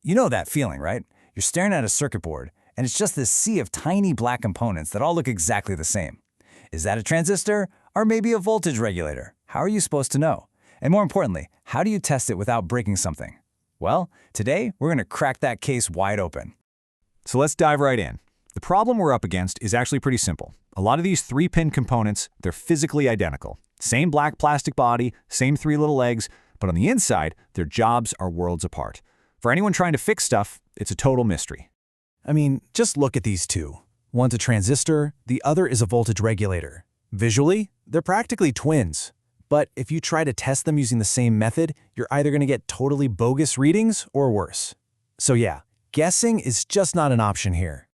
You know that feeling, right? You're staring at a circuit board, and it's just this sea of tiny black components that all look exactly the same. Is that a transistor, or maybe a voltage regulator? How are you supposed to know? And more importantly, how do you test it without breaking something? Well, today we're going to crack that case wide open. So let's dive right in. The problem we're up against is actually pretty simple. A lot of these 3-pin components, they're physically identical. Same black plastic body, same 3 little legs, but on the inside, their jobs are worlds apart. For anyone trying to fix stuff, it's a total mystery. I mean, just look at these two. One's a transistor, the other is a voltage regulator. Visually, they're practically twins. But if you try to test them using the same method, you're either going to get totally bogus readings or worse. So yeah, guessing is just not an option here.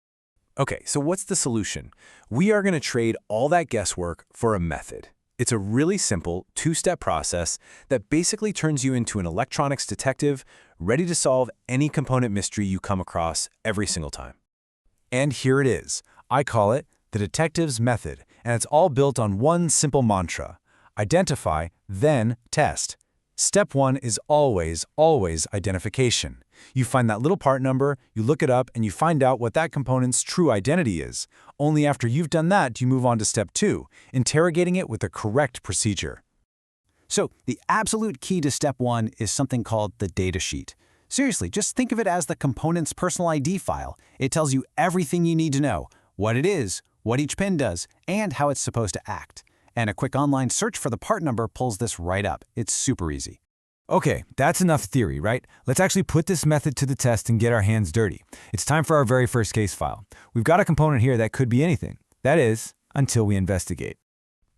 Okay, so what's the solution? We are going to trade all that guesswork for a method. It's a really simple 2-step process that basically turns you into an electronics detective ready to solve any component mystery you come across every single time. And here it is. I call it the detective's method, and it's all built on one simple mantra: identify, then test. Step 1 is always identification. You find that little part number, you look it up, and you find out what that component's true identity is. Only after you've done that do you move on to step 2, interrogating it with the correct procedure. So the absolute key to step 1 is something called the datasheet. Seriously, just think of it as the component's personal ID file. It tells you everything you need to know: what it is, what each pin does, and how it's supposed to act. And a quick online search for the part number pulls this right up. It's super easy. Okay, that's enough theory, right? Let's actually put this method to the test and get our hands dirty. It's time for our very first case file. We've got a component here that could be anything. That is, until we investigate.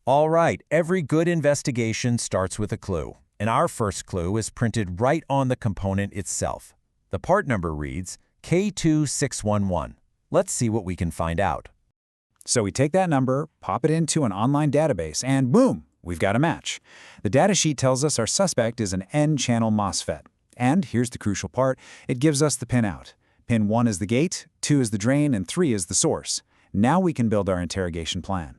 All right, every good investigation starts with a clue. And our first clue is printed right on the component itself. The part number reads K2611. Let's see what we can find out. So we take that number, pop it into an online database, and boom, we've got a match. The datasheet tells us our suspect is an N-channel MOSFET. And here's the crucial part: it gives us the pinout. Pin 1 is the gate, 2 is the drain, and 3 is the source. Now we can build our interrogation plan.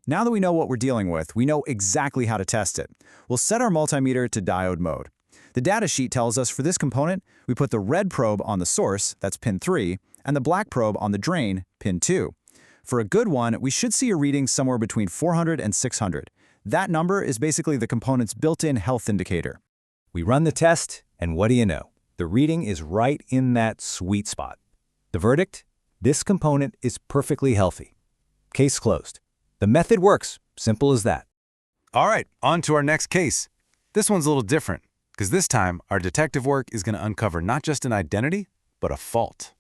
Now that we know what we're dealing with, we know exactly how to test it. We'll set our multimeter to diode mode. The datasheet tells us for this component, we put the red probe on the source, that's pin 3, and the black probe on the drain, pin 2. For a good one, we should see a reading somewhere between 400 and 600. That number is basically the component's built-in health indicator. We run the test, and what do you know? The reading is right in that sweet spot. The verdict? This component is perfectly healthy. Case closed. The method works. Simple as that. All right, on to our next case. This one's a little different, because this time our detective work is going to uncover not just an identity, but a fault.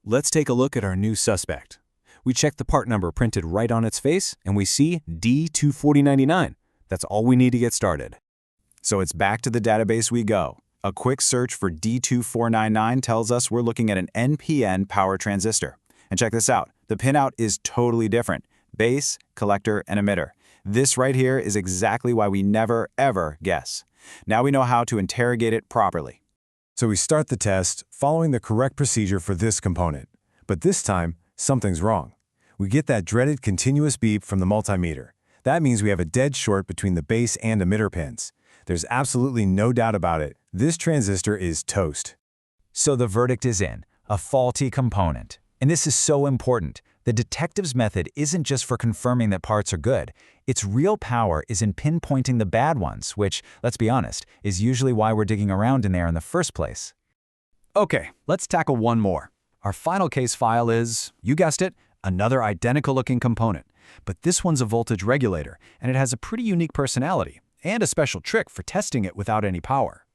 Let's take a look at our new suspect. We check the part number printed right on its face, and we see D24099. That's all we need to get started. So it's back to the database we go. A quick search for D2499 tells us we're looking at an NPN power transistor. And check this out. The pinout is totally different: base, collector, and emitter. This right here is exactly why we never, ever guess. Now we know how to interrogate it properly. So we start the test following the correct procedure for this component. But this time, something's wrong. We get that dreaded continuous beep from the multimeter. That means we have a dead short between the base and emitter pins. There's absolutely no doubt about it. This transistor is toast. So the verdict is in: a faulty component. And this is so important. The detective's method isn't just for confirming that parts are good. Its real power is in pinpointing the bad ones, which, let's be honest, is usually why we're digging around in there in the first place. Okay, let's tackle one more. Our final case file is, you guessed it, another identical-looking component. But this one's a voltage regulator, and it has a pretty unique personality and a special trick for testing it without any power.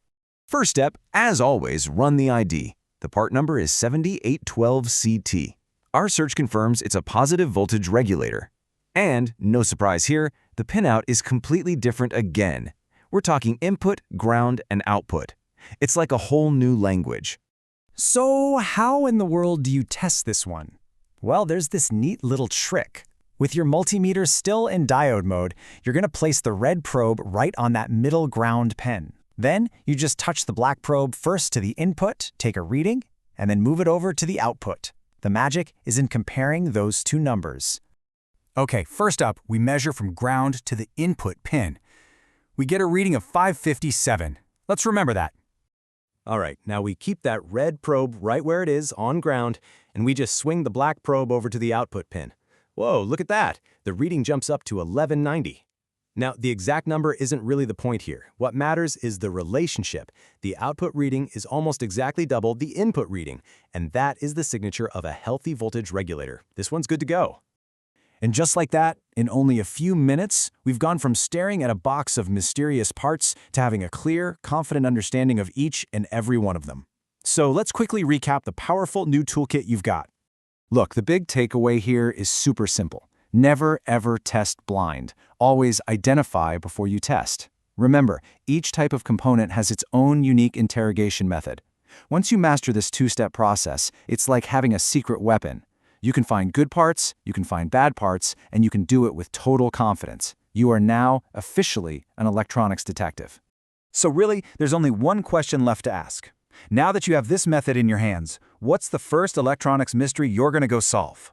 First step, as always, run the ID. The part number is 7812CT. Our search confirms it's a positive voltage regulator. And, no surprise here, the pinout is completely different again. We're talking input, ground, and output. It's like a whole new language. So how in the world do you test this one? Well, there's this neat little trick. With your multimeter still in diode mode, you're going to place the red probe right on that middle ground pin. Then you just touch the black probe first to the input, take a reading, and then move it over to the output. The magic is in comparing those two numbers. Okay, first up, we measure from ground to the input pin. We get a reading of 557. Let's remember that. All right, now we keep that red probe right where it is, on ground, and we just swing the black probe over to the output pin. Whoa, look at that! The reading jumps up to 1190. Now, the exact number isn't really the point here. What matters is the relationship. The output reading is almost exactly double the input reading, and that is the signature of a healthy voltage regulator. This one's good to go. And just like that, in only a few minutes, we've gone from staring at a box of mysterious parts to having a clear, confident understanding of each and every one of them. So let's quickly recap the powerful new toolkit you've got. Look, the big takeaway here is super simple. Never, ever test blind. Always identify before you test. Remember, each type of component has its own unique interrogation method. Once you master this two-step process, it's like having a secret weapon. You can find good parts, you can find bad parts, and you can do it with total confidence. You are now officially an electronics detective. So really, there's only one question left to ask. Now that you have this method in your hands, what's the first electronics mystery you're going to go solve?